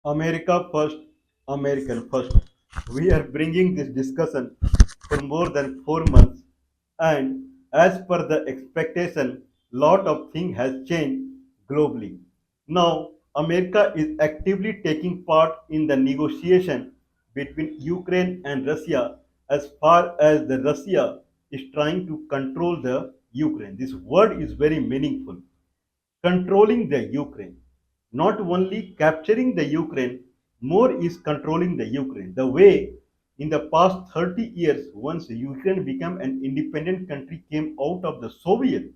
America first, American first. We are bringing this discussion for more than 4 months, and as per the expectation, lot of things has changed globally. Now, America is actively taking part in the negotiation between Ukraine and Russia as far as the Russia is trying to control the Ukraine. This word is very meaningful, controlling the Ukraine. Not only capturing the Ukraine, more is controlling the Ukraine. The way in the past 30 years, once Ukraine became an independent country, came out of the Soviet,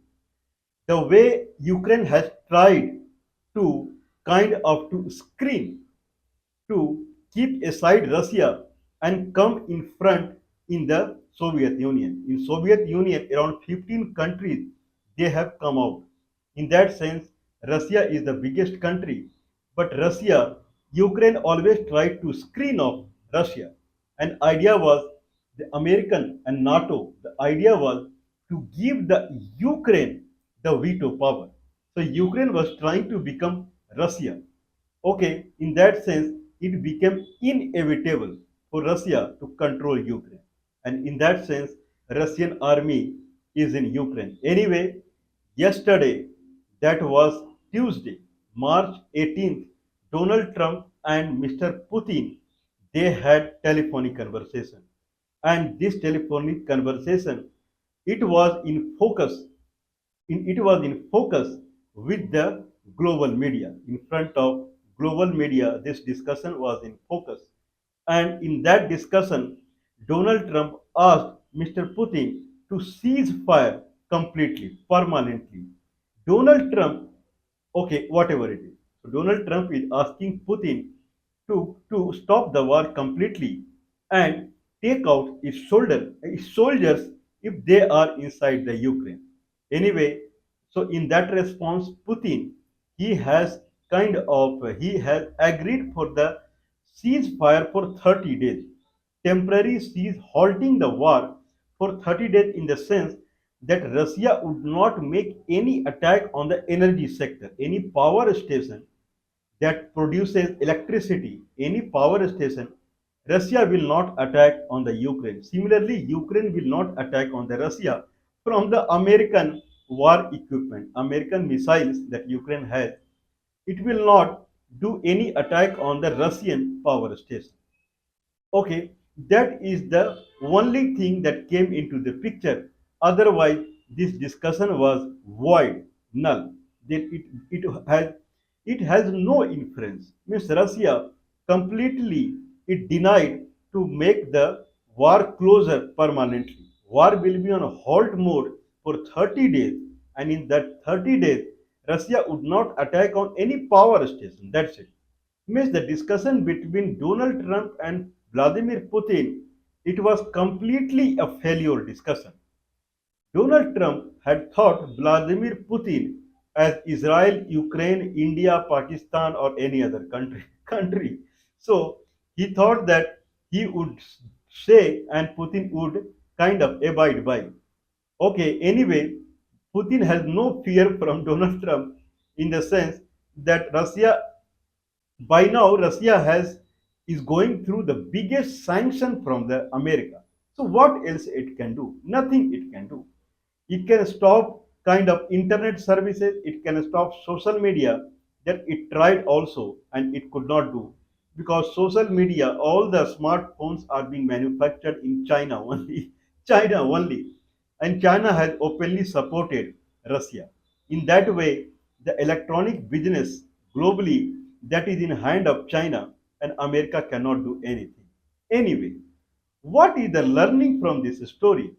the way Ukraine has tried to kind of to screen, to keep aside Russia and come in front in the Soviet Union. In Soviet Union, around 15 countries they have come out. In that sense, Russia is the biggest country, but Russia, Ukraine always tried to screen off Russia. And idea was the American and NATO. The idea was to give the Ukraine the veto power. So Ukraine was trying to become Russia. Okay, in that sense, it became inevitable for Russia to control Ukraine. And in that sense, Russian army is in Ukraine. Anyway, yesterday, that was Tuesday, March 18th, Donald Trump and Mr. Putin, they had telephonic conversation. And this telephonic conversation, it was in focus it was in focus with the global media. In front of global media, this discussion was in focus. And in that discussion, Donald Trump asked Mr. Putin to cease fire completely, permanently. Donald Trump, okay, whatever it is. So Donald Trump is asking Putin to stop the war completely and take out its soldiers if they are inside the Ukraine. Anyway, so in that response, Putin he has agreed for the ceasefire for 30 days, temporary cease halting the war for 30 days in the sense that Russia would not make any attack on the energy sector, any power station that produces electricity, any power station, Russia will not attack on the Ukraine. Similarly, Ukraine will not attack on the Russia from the American war equipment, American missiles that Ukraine has. It will not do any attack on the Russian power station. Okay, that is the only thing that came into the picture. Otherwise, this discussion was void, null. Then it has no inference. Means Russia completely it denied to make the war closer permanently. War will be on halt mode for 30 days, and in that 30 days, Russia would not attack on any power station. That's it. Means the discussion between Donald Trump and Vladimir Putin, it was completely a failure discussion. Donald Trump had thought Vladimir Putin as Israel, Ukraine, India, Pakistan, or any other country. country. So he thought that he would say and Putin would kind of abide by. Okay, anyway, Putin has no fear from Donald Trump in the sense that by now Russia has is going through the biggest sanction from the America. So what else it can do? Nothing it can do. It can stop kind of internet services, it can stop social media that it tried also and it could not do because social media, all the smartphones are being manufactured in China only. China only. And China has openly supported Russia. In that way, the electronic business globally that is in hand of China and America cannot do anything. Anyway, what is the learning from this story?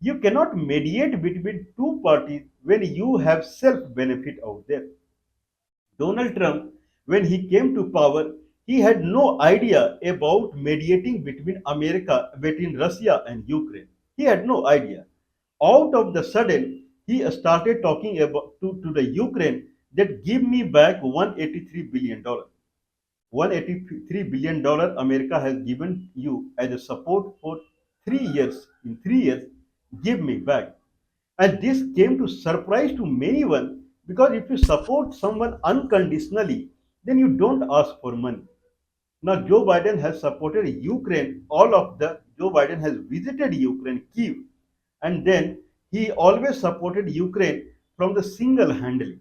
You cannot mediate between two parties when you have self benefit out there. Donald Trump, when he came to power, he had no idea about mediating between Russia and Ukraine. He had no idea. Out of the sudden, he started talking about to the Ukraine that give me back $183 billion. $183 billion America has given you as a support for 3 years. In 3 years, give me back. And this came to surprise to many one because if you support someone unconditionally, then you don't ask for money. Now, Joe Biden has supported Ukraine. Joe Biden has visited Ukraine, Kiev, and then he always supported Ukraine from the single handedly.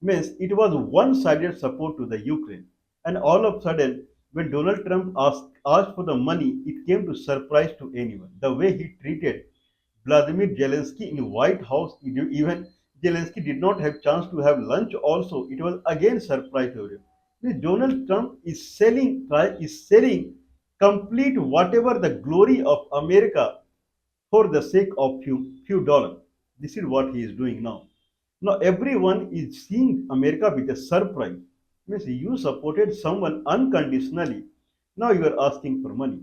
Means it was one-sided support to the Ukraine, and all of a sudden, when Donald Trump asked for the money, it came to surprise to anyone. The way he treated Vladimir Zelensky in White House, even Zelensky did not have chance to have lunch. Also, it was again surprise to everyone. Donald Trump is selling complete whatever the glory of America for the sake of few dollars. This is what he is doing now. Now everyone is seeing America with a surprise. Means you supported someone unconditionally. Now you are asking for money.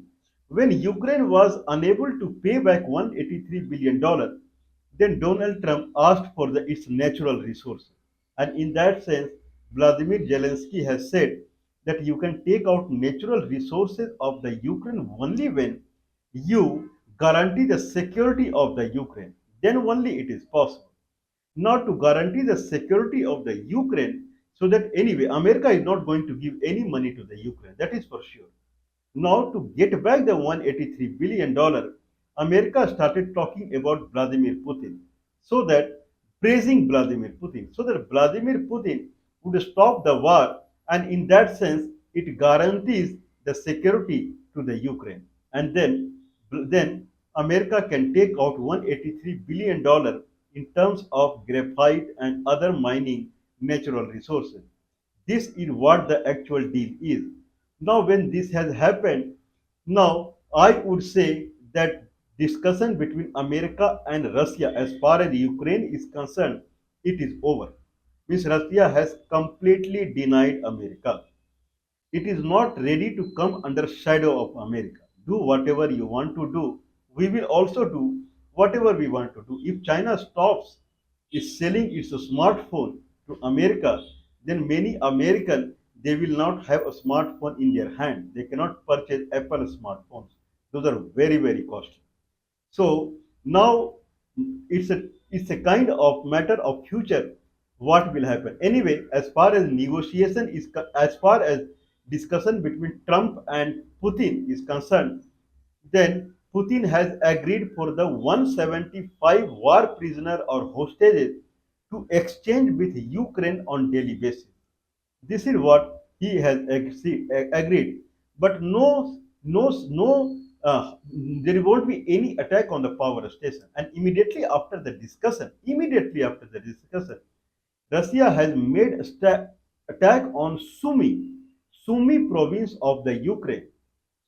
When Ukraine was unable to pay back $183 billion, then Donald Trump asked for its natural resources. And in that sense, Vladimir Zelensky has said that you can take out natural resources of the Ukraine only when you guarantee the security of the Ukraine. Then only it is possible. Not to guarantee the security of the Ukraine, so that anyway, America is not going to give any money to the Ukraine. That is for sure. Now, to get back the $183 billion, America started talking about Vladimir Putin, so that praising Vladimir Putin, so that Vladimir Putin would stop the war, and in that sense, it guarantees the security to the Ukraine. And then America can take out $183 billion in terms of graphite and other mining natural resources. This is what the actual deal is. Now, when this has happened, now I would say that discussion between America and Russia as far as Ukraine is concerned, it is over. Means Russia has completely denied America. It is not ready to come under shadow of America. Do whatever you want to do. We will also do whatever we want to do. If China stops is selling its smartphone to America, then many Americans they will not have a smartphone in their hand. They cannot purchase Apple smartphones. Those are very, very costly. So now it's a kind of matter of future what will happen. Anyway, as far as discussion between Trump and Putin is concerned, then Putin has agreed for the 175 war prisoner or hostages to exchange with Ukraine on daily basis. This is what he has agreed. But there won't be any attack on the power station. And immediately after the discussion, Russia has made a attack on Sumy province of the Ukraine.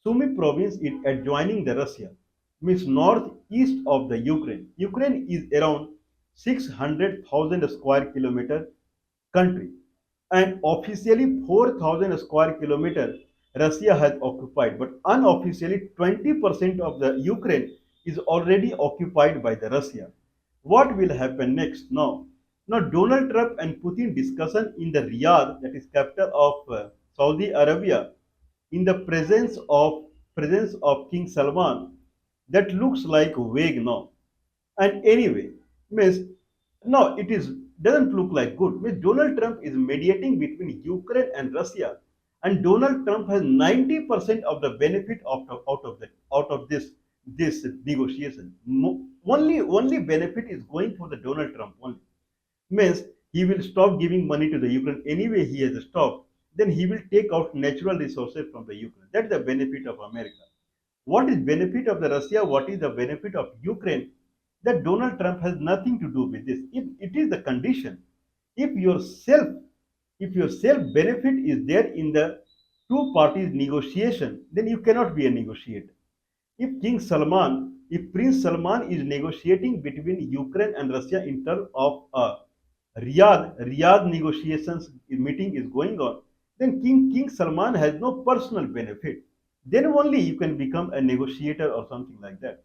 Sumy province is adjoining the Russia, means northeast of the Ukraine. Ukraine is around 600,000 square kilometer country, and officially 4,000 square kilometer Russia has occupied, but unofficially 20% of the Ukraine is already occupied by the Russia. What will happen next now? Now Donald Trump and Putin discussion in the Riyadh, that is capital of Saudi Arabia, in the presence of King Salman, that looks like vague now. And anyway, Miss, no, it is doesn't look like good. Miss Donald Trump is mediating between Ukraine and Russia, and Donald Trump has 90% of the benefit out of this negotiation. Only benefit is going for the Donald Trump only. Means he will stop giving money to the Ukraine. Anyway, he has stopped. Then he will take out natural resources from the Ukraine. That's the benefit of America. What is benefit of the Russia? What is the benefit of Ukraine? That Donald Trump has nothing to do with this. If it is the condition, if your self, if your self benefit is there in the two parties negotiation, then you cannot be a negotiator. If Prince Salman is negotiating between Ukraine and Russia in terms of Riyadh negotiations meeting is going on, then King Salman has no personal benefit. Then only you can become a negotiator or something like that.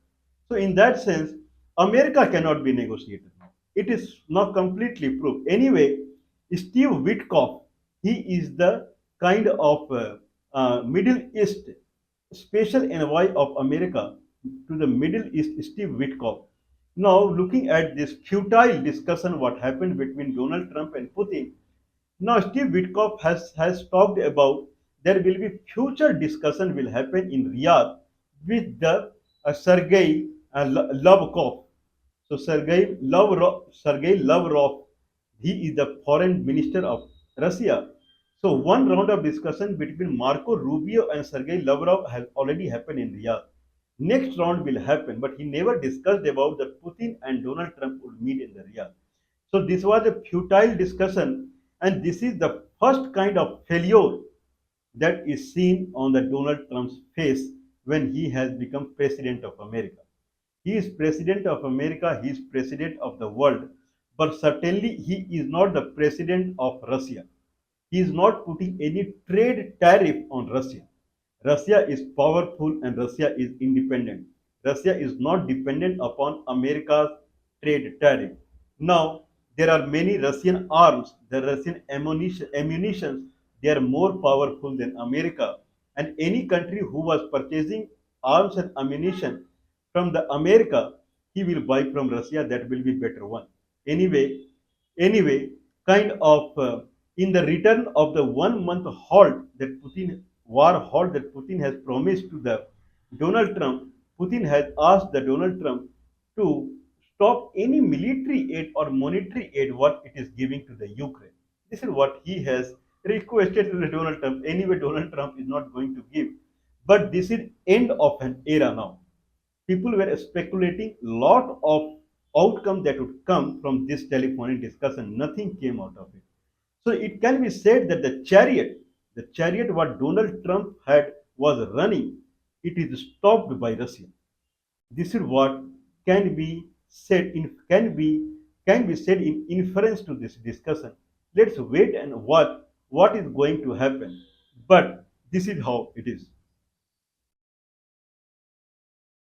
So in that sense, America cannot be negotiator now. It is now completely proved. Anyway, Steve Witkoff, he is the kind of Middle East special envoy of America to the Middle East, Steve Witkoff. Now, looking at this futile discussion, what happened between Donald Trump and Putin, now Steve Witkoff has talked about there will be future discussion will happen in Riyadh with the Sergei Lavrov. So Sergei Lavrov, he is the foreign minister of Russia. So one round of discussion between Marco Rubio and Sergei Lavrov has already happened in Riyadh. Next round will happen, but he never discussed about that Putin and Donald Trump would meet in the Riyadh. So this was a futile discussion, and this is the first kind of failure that is seen on the Donald Trump's face when he has become president of America. He is president of America, he is president of the world, but certainly he is not the president of Russia. He is not putting any trade tariff on Russia. Russia is powerful and Russia is independent. Russia is not dependent upon America's trade tariff. Now, there are many Russian arms, the Russian ammunitions, they are more powerful than America. And any country who was purchasing arms and ammunition from the America, he will buy from Russia. That will be better one. Anyway, anyway, kind of in the return of the 1 month halt that Putin war halt that Putin has promised to the Donald Trump, Putin has asked the Donald Trump to stop any military aid or monetary aid what it is giving to the Ukraine. This is what he has requested to the Donald Trump. Anyway, Donald Trump is not going to give. But this is end of an era now. People were speculating lot of outcome that would come from this telephonic discussion. Nothing came out of it. So it can be said that the chariot what Donald Trump had was running, it is stopped by Russia. This is what can be said in can be said in inference to this discussion. Let's wait and watch what is going to happen. But this is how it is.